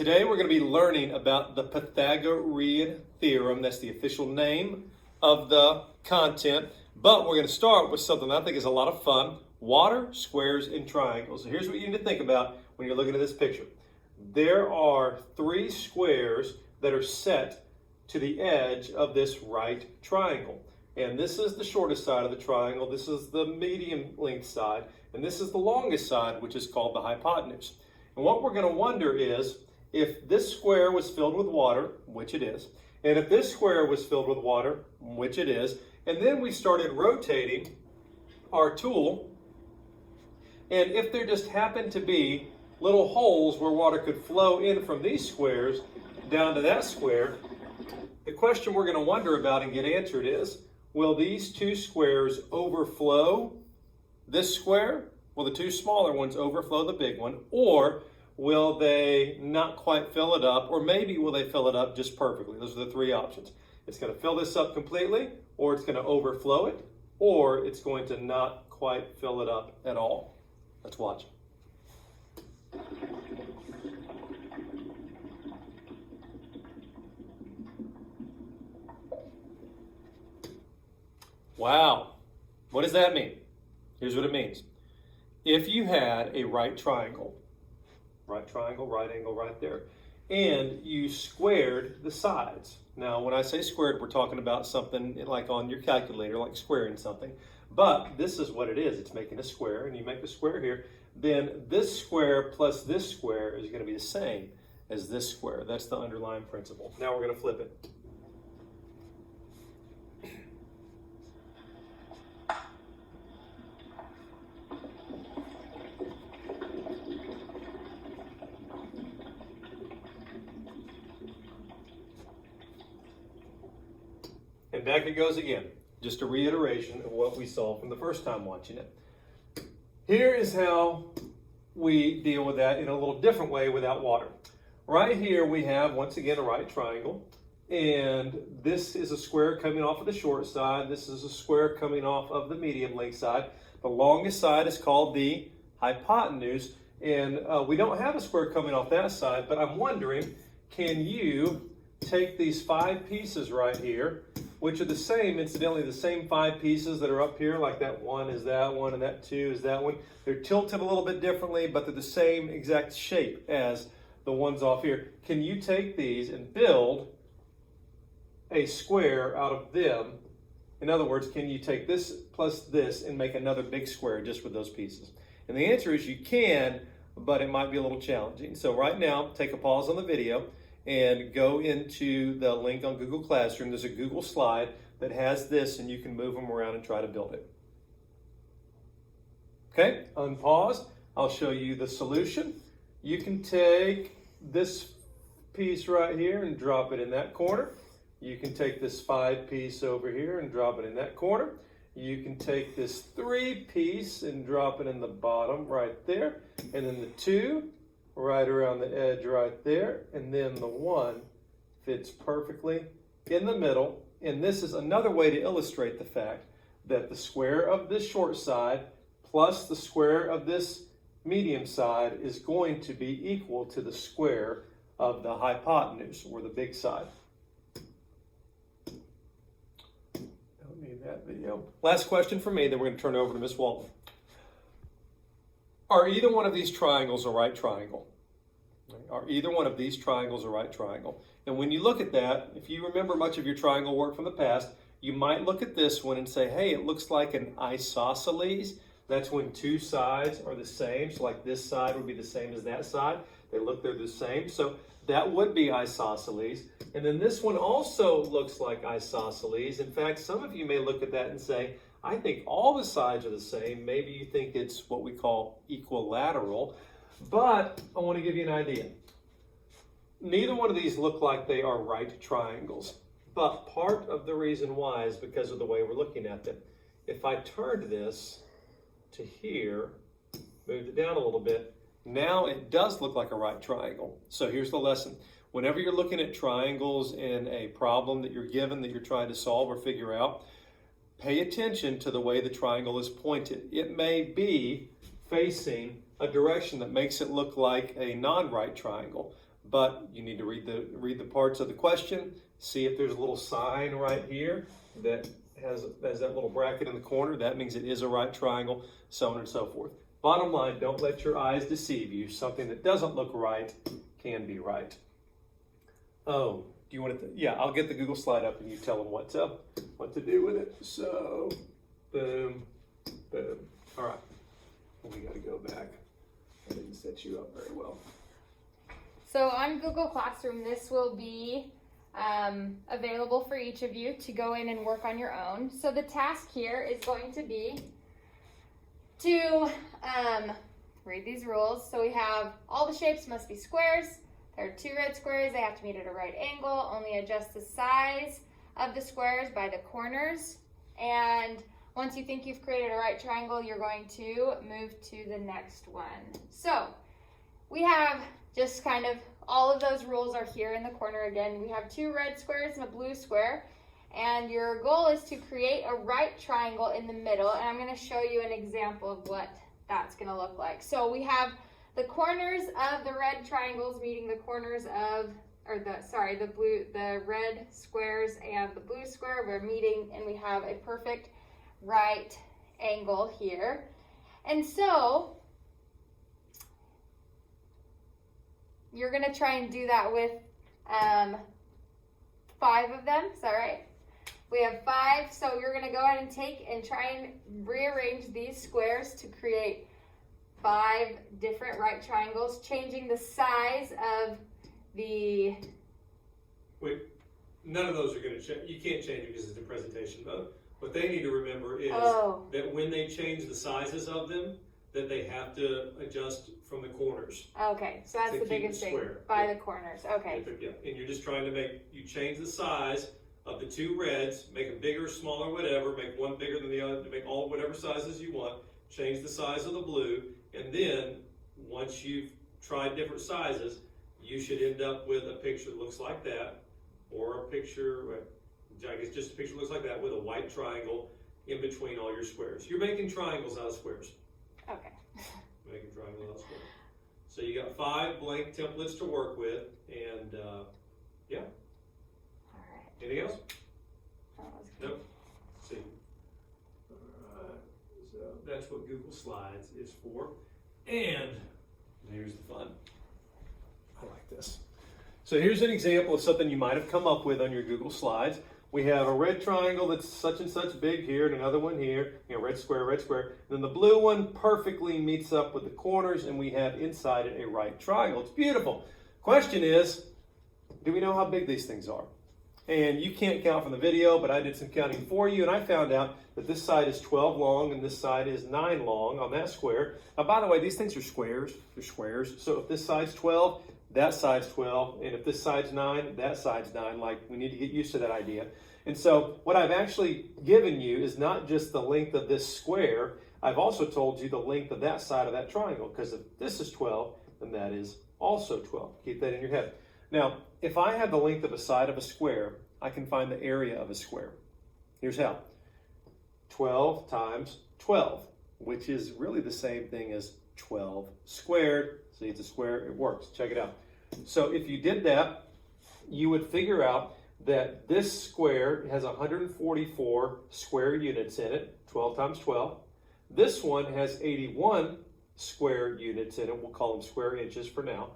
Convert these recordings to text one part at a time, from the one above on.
Today we're going to be learning about the Pythagorean theorem. That's the official name of the content. But we're going to start with something that I think is a lot of fun: water, squares, and triangles. So here's what you need to think about when you're looking at this picture. There are three squares that are set to the edge of this right triangle. And this is the shortest side of the triangle, this is the medium length side, and this is the longest side, which is called the hypotenuse. And what we're going to wonder is, if this square was filled with water, which it is, and if this square was filled with water, which it is, and then we started rotating our tool, and if there just happened to be little holes where water could flow in from these squares down to that square, the question we're going to wonder about and get answered is, will these two squares overflow this square? Will the two smaller ones overflow the big one? Or will they not quite fill it up? Or maybe will they fill it up just perfectly? Those are the three options. It's going to fill this up completely, or it's going to overflow it, or it's going to not quite fill it up at all. Let's watch. Wow. What does that mean? Here's what it means. If you had a right triangle, right angle right there, and you squared the sides. Now, when I say squared, we're talking about something like on your calculator, like squaring something. But this is what it is. It's making a square, and you make the square here. Then this square plus this square is going to be the same as this square. That's the underlying principle. Now we're going to flip it. And back it goes again. Just a reiteration of what we saw from the first time watching it. Here is how we deal with that in a little different way without water. Right here we have, once again, a right triangle. And this is a square coming off of the short side. This is a square coming off of the medium length side. The longest side is called the hypotenuse. And we don't have a square coming off that side, but I'm wondering, can you take these 5 pieces right here, which are the same, incidentally, the same 5 pieces that are up here, like that one is that one and that 2 is that one. They're tilted a little bit differently, but they're the same exact shape as the ones off here. Can you take these and build a square out of them? In other words, can you take this plus this and make another big square just with those pieces? And the answer is you can, but it might be a little challenging. So right now, take a pause on the video and go into the link on Google Classroom. There's a Google slide that has this, and you can move them around and try to build it. Okay, unpause. I'll show you the solution. You can take this piece right here and drop it in that corner. You can take this 5 piece over here and drop it in that corner. You can take this 3 piece and drop it in the bottom right there. And then the 2 right around the edge right there, and then the 1 fits perfectly in the middle. And this is another way to illustrate the fact that the square of this short side plus the square of this medium side is going to be equal to the square of the hypotenuse, or the big side. Don't need that video. Last question for me, then we're going to turn it over to Miss Walton. Are either one of these triangles a right triangle? Are either one of these triangles a right triangle? And when you look at that, if you remember much of your triangle work from the past, you might look at this one and say, hey, it looks like an isosceles. That's when 2 sides are the same. So like this side would be the same as that side. They're the same. So that would be isosceles. And then this one also looks like isosceles. In fact, some of you may look at that and say, I think all the sides are the same. Maybe you think it's what we call equilateral. But I want to give you an idea. Neither one of these look like they are right triangles. But part of the reason why is because of the way we're looking at them. If I turned this to here, moved it down a little bit, now it does look like a right triangle. So here's the lesson. Whenever you're looking at triangles in a problem that you're given, that you're trying to solve or figure out, pay attention to the way the triangle is pointed. It may be facing a direction that makes it look like a non-right triangle, but you need to read the parts of the question, see if there's a little sign right here that has that little bracket in the corner. That means it is a right triangle, so on and so forth. Bottom line, don't let your eyes deceive you. Something that doesn't look right can be right. Oh, do you want to? Yeah, I'll get the Google slide up and you tell them what to do with it. So, boom, boom. All right, we got to go back. I didn't set you up very well. So on Google Classroom, this will be available for each of you to go in and work on your own. So the task here is going to be to read these rules. So we have all the shapes must be squares. There are 2 red squares. They have to meet at a right angle. Only adjust the size of the squares by the corners. And once you think you've created a right triangle, you're going to move to the next one. So we have just kind of all of those rules are here in the corner again. We have 2 red squares and a blue square. And your goal is to create a right triangle in the middle. And I'm going to show you an example of what that's going to look like. So we have the corners of the red triangles meeting the corners of, the red squares and the blue square. We're meeting and we have a perfect right angle here. And so you're going to try and do that with 5 of them. Is that right? We have 5, so you're going to go ahead and take and try and rearrange these squares to create 5 different right triangles, changing the size of the... Wait, none of those are going to change. You can't change it because it's in presentation mode. What they need to remember is that when they change the sizes of them, that they have to adjust from the corners. Okay, so that's the biggest thing, by the corners. Okay. Yeah, and you're just trying to you change the size of the 2 reds, make them bigger, smaller, whatever, make one bigger than the other, make all whatever sizes you want, change the size of the blue, and then once you've tried different sizes, you should end up with a picture that looks like that, or a picture, I guess just a picture that looks like that with a white triangle in between all your squares. You're making triangles out of squares. Okay. Making triangles out of squares. So you got 5 blank templates to work with, and yeah. Anything else? Nope. Let's see. All right. So that's what Google Slides is for. And here's the fun. I like this. So here's an example of something you might have come up with on your Google Slides. We have a red triangle that's such and such big here, and another one here. Red square, red square. Then the blue one perfectly meets up with the corners, and we have inside it a right triangle. It's beautiful. Question is, do we know how big these things are? And you can't count from the video, but I did some counting for you, and I found out that this side is 12 long and this side is 9 long on that square. Now, by the way, these things are squares. They're squares. So if this side's 12, that side's 12. And if this side's 9, that side's 9. Like, we need to get used to that idea. And so what I've actually given you is not just the length of this square. I've also told you the length of that side of that triangle, because if this is 12, then that is also 12. Keep that in your head. Now, if I have the length of a side of a square, I can find the area of a square. Here's how. 12 times 12, which is really the same thing as 12 squared. See, it's a square, it works. Check it out. So if you did that, you would figure out that this square has 144 square units in it, 12 times 12. This one has 81 square units in it. We'll call them square inches for now.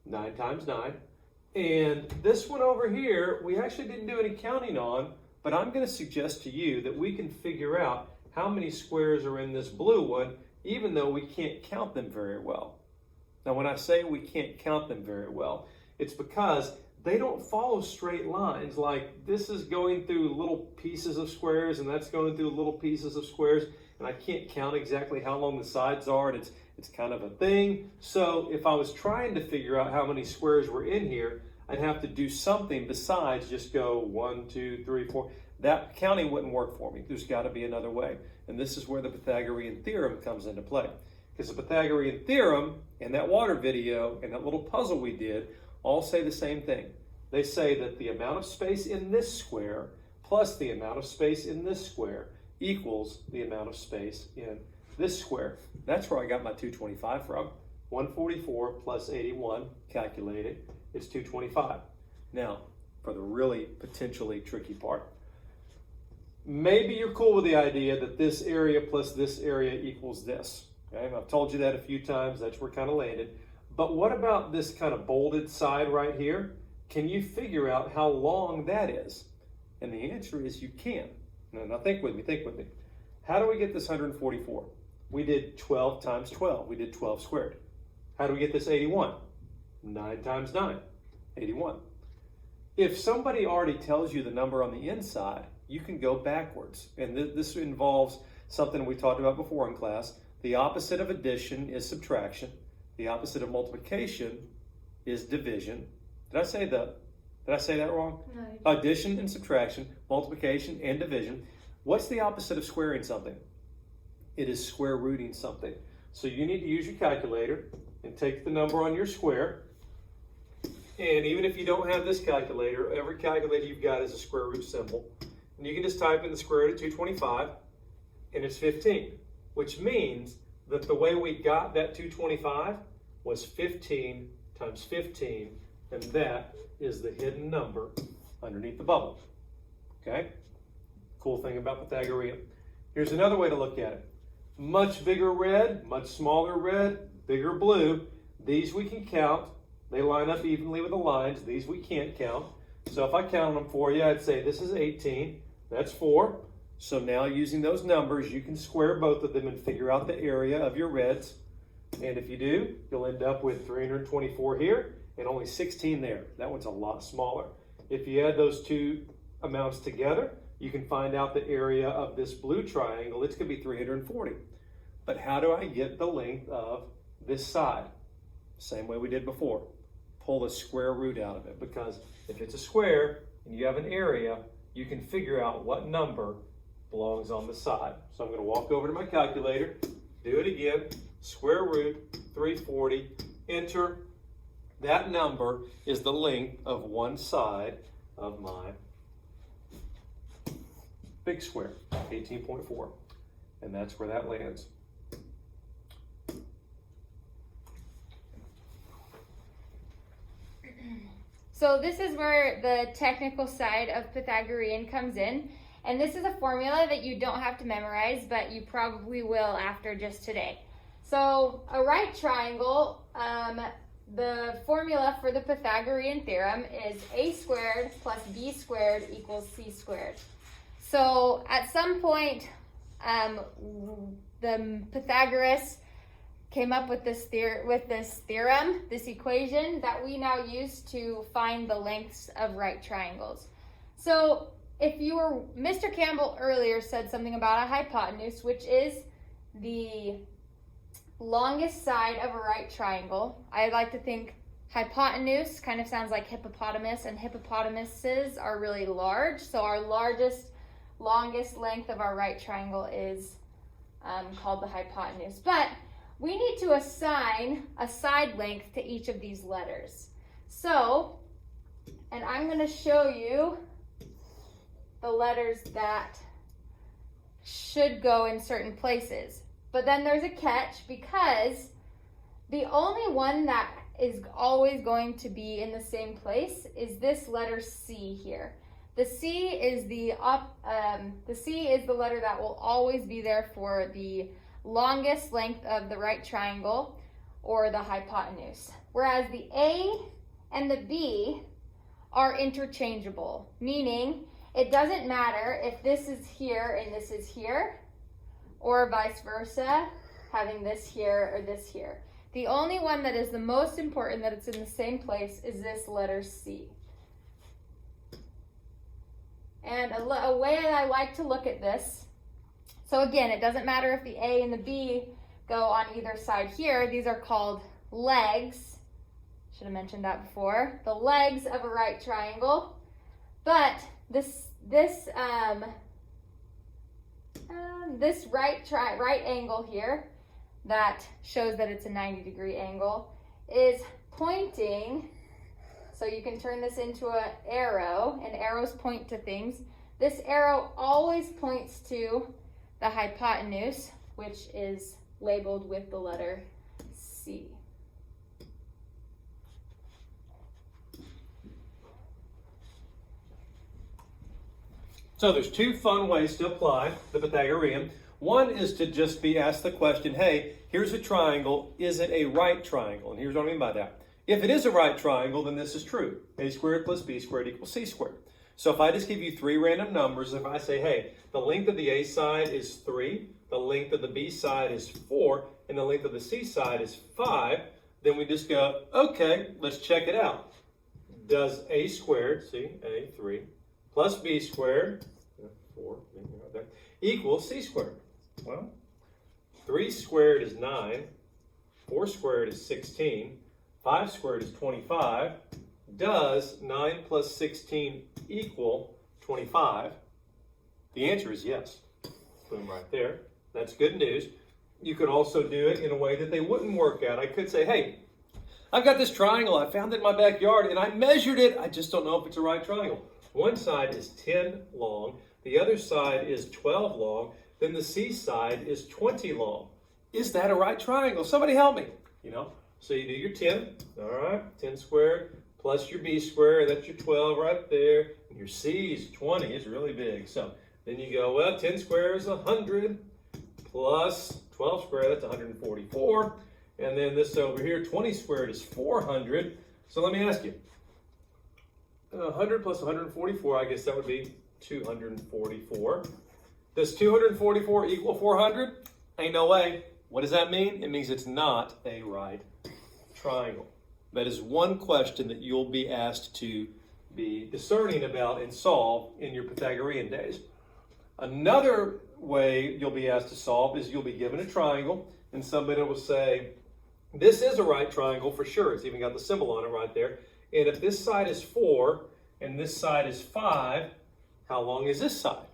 9 times 9. And this one over here, we actually didn't do any counting on, but I'm going to suggest to you that we can figure out how many squares are in this blue one, even though we can't count them very well. Now, when I say we can't count them very well, it's because they don't follow straight lines. Like, this is going through little pieces of squares, and that's going through little pieces of squares, and I can't count exactly how long the sides are, and it's kind of a thing. So if I was trying to figure out how many squares were in here, I'd have to do something besides just go 1, 2, 3, 4. That counting wouldn't work for me. There's got to be another way. And this is where the Pythagorean theorem comes into play. Because the Pythagorean theorem and that water video and that little puzzle we did all say the same thing. They say that the amount of space in this square plus the amount of space in this square equals the amount of space in this square. That's where I got my 225 from. 144 plus 81, calculate it, it's 225. Now, for the really potentially tricky part. Maybe you're cool with the idea that this area plus this area equals this. Okay, and I've told you that a few times, that's where it kind of landed. But what about this kind of bolded side right here? Can you figure out how long that is? And the answer is you can. Now think with me. How do we get this 144? We did 12 times 12. We did 12 squared. How do we get this 81? 9 times 9, 81. If somebody already tells you the number on the inside, you can go backwards. And this involves something we talked about before in class. The opposite of addition is subtraction. The opposite of multiplication is division. Did I say that wrong? No. Addition and subtraction, multiplication and division. What's the opposite of squaring something? It is square rooting something. So you need to use your calculator and take the number on your square. And even if you don't have this calculator, every calculator you've got is a square root symbol. And you can just type in the square root of 225, and it's 15, which means that the way we got that 225 was 15 times 15, and that is the hidden number underneath the bubble. Okay? Cool thing about Pythagorean. Here's another way to look at it. Much bigger red, much smaller red, bigger blue. These we can count. They line up evenly with the lines. These we can't count. So if I count them for you, I'd say this is 18. That's 4. So now using those numbers, you can square both of them and figure out the area of your reds. And if you do, you'll end up with 324 here and only 16 there. That one's a lot smaller. If you add those two amounts together, you can find out the area of this blue triangle. It's going to be 340. But how do I get the length of this side? Same way we did before. Pull the square root out of it, because if it's a square and you have an area, you can figure out what number belongs on the side. So I'm going to walk over to my calculator, do it again, square root 340, enter. That number is the length of one side of my big square, 18.4. And that's where that lands. So this is where the technical side of Pythagorean comes in. And this is a formula that you don't have to memorize, but you probably will after just today. So a right triangle, the formula for the Pythagorean theorem is a squared plus b squared equals c squared. So at some point, the Pythagoras came up with this theorem, this equation that we now use to find the lengths of right triangles. So Mr. Campbell earlier said something about a hypotenuse, which is the longest side of a right triangle. I like to think hypotenuse kind of sounds like hippopotamus, and hippopotamuses are really large. So our longest length of our right triangle is called the hypotenuse. But we need to assign a side length to each of these letters. So, and I'm going to show you the letters that should go in certain places. But then there's a catch, because the only one that is always going to be in the same place is this letter C here. The C is the letter that will always be there for the longest length of the right triangle, or the hypotenuse. Whereas the A and the B are interchangeable, meaning it doesn't matter if this is here and this is here, or vice versa, having this here or this here. The only one that is the most important that it's in the same place is this letter C. And a way that I like to look at this, so again, it doesn't matter if the A and the B go on either side here. These are called legs. Should have mentioned that before. The legs of a right triangle. But this right angle here that shows that it's a 90-degree angle is pointing. So you can turn this into an arrow, and arrows point to things. This arrow always points to the hypotenuse, which is labeled with the letter C. So there's two fun ways to apply the Pythagorean. One is to just be asked the question, hey, here's a triangle, is it a right triangle? And here's what I mean by that. If it is a right triangle, then this is true. A squared plus b squared equals c squared. So if I just give you three random numbers, if I say, hey, the length of the a side is 3, the length of the b side is 4, and the length of the c side is 5, then we just go, okay, let's check it out. Does a squared, see, a, 3, plus b squared, 4, right there, equals c squared? Well, 3 squared is 9, 4 squared is 16, 5 squared is 25. Does 9 plus 16 equal 25? The answer is yes. Boom, right there. That's good news. You could also do it in a way that they wouldn't work out. I could say, hey, I've got this triangle. I found it in my backyard and I measured it. I just don't know if it's a right triangle. One side is 10 long. The other side is 12 long. Then the C side is 20 long. Is that a right triangle? Somebody help me. So you do your 10. All right, 10 squared plus your b squared. That's your 12 right there. And your c is 20. It's really big. So then you go, well, 10 squared is 100 plus 12 squared. That's 144. And then this over here, 20 squared is 400. So let me ask you, 100 plus 144, I guess that would be 244. Does 244 equal 400? Ain't no way. What does that mean? It means it's not a right triangle. That is one question that you'll be asked to be discerning about and solve in your Pythagorean days. Another way you'll be asked to solve is you'll be given a triangle and somebody will say, this is a right triangle for sure. It's even got the symbol on it right there. And if this side is 4 and this side is 5, how long is this side?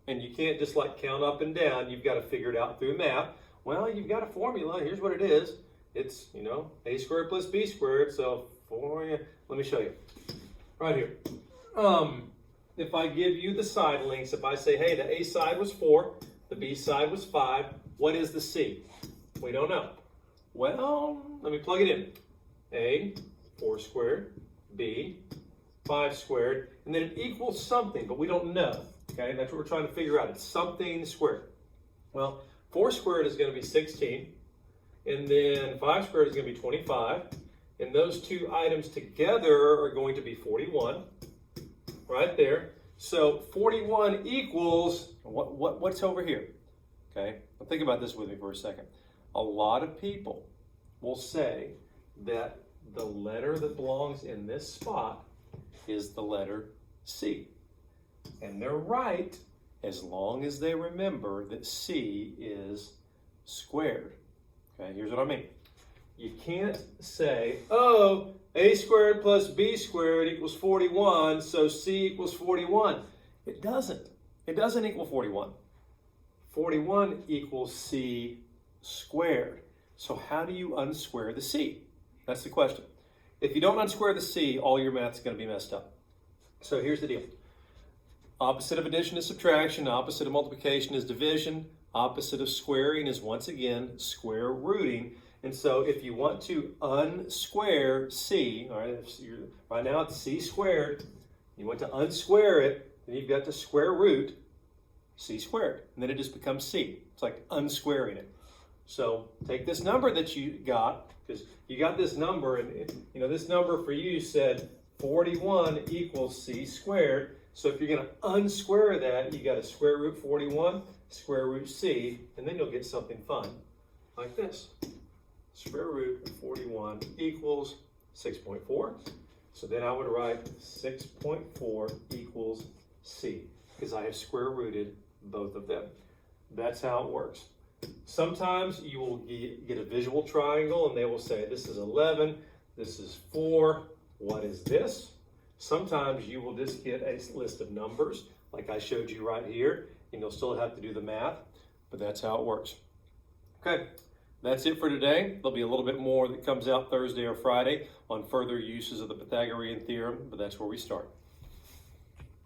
And you can't just like count up and down. You've got to figure it out through math. Well, you've got a formula. Here's what it is. It's, a squared plus b squared. So 4, let me show you. Right here. If I give you the side lengths, if I say, hey, the a side was 4, the b side was 5, what is the c? We don't know. Well, let me plug it in. A, 4 squared, b, 5 squared, and then it equals something, but we don't know. Okay, that's what we're trying to figure out. It's something squared. Well, 4 squared is going to be 16, and then 5 squared is going to be 25, and those two items together are going to be 41, right there. So 41 equals, what's over here? Okay, now think about this with me for a second. A lot of people will say that the letter that belongs in this spot is the letter C. And they're right as long as they remember that C is squared. Okay, here's what I mean. You can't say, oh, a squared plus b squared equals 41, so C equals 41. It doesn't. It doesn't equal 41. 41 equals C squared. So how do you unsquare the C? That's the question. If you don't unsquare the C, all your math is going to be messed up. So here's the deal. Opposite of addition is subtraction. Opposite of multiplication is division. Opposite of squaring is, once again, square rooting. And so if you want to unsquare C, all right, right now it's C squared. You want to unsquare it, then you've got to square root C squared. And then it just becomes C. It's like unsquaring it. So take this number that you got, because you got this number, and this number for you said 41 equals C squared. So if you're going to unsquare that, you got to square root 41, square root C, and then you'll get something fun like this. Square root of 41 equals 6.4. So then I would write 6.4 equals C, because I have square rooted both of them. That's how it works. Sometimes you will get a visual triangle and they will say, this is 11, this is 4, what is this? Sometimes you will just get a list of numbers, like I showed you right here, and you'll still have to do the math, but that's how it works. Okay, that's it for today. There'll be a little bit more that comes out Thursday or Friday on further uses of the Pythagorean theorem, but that's where we start.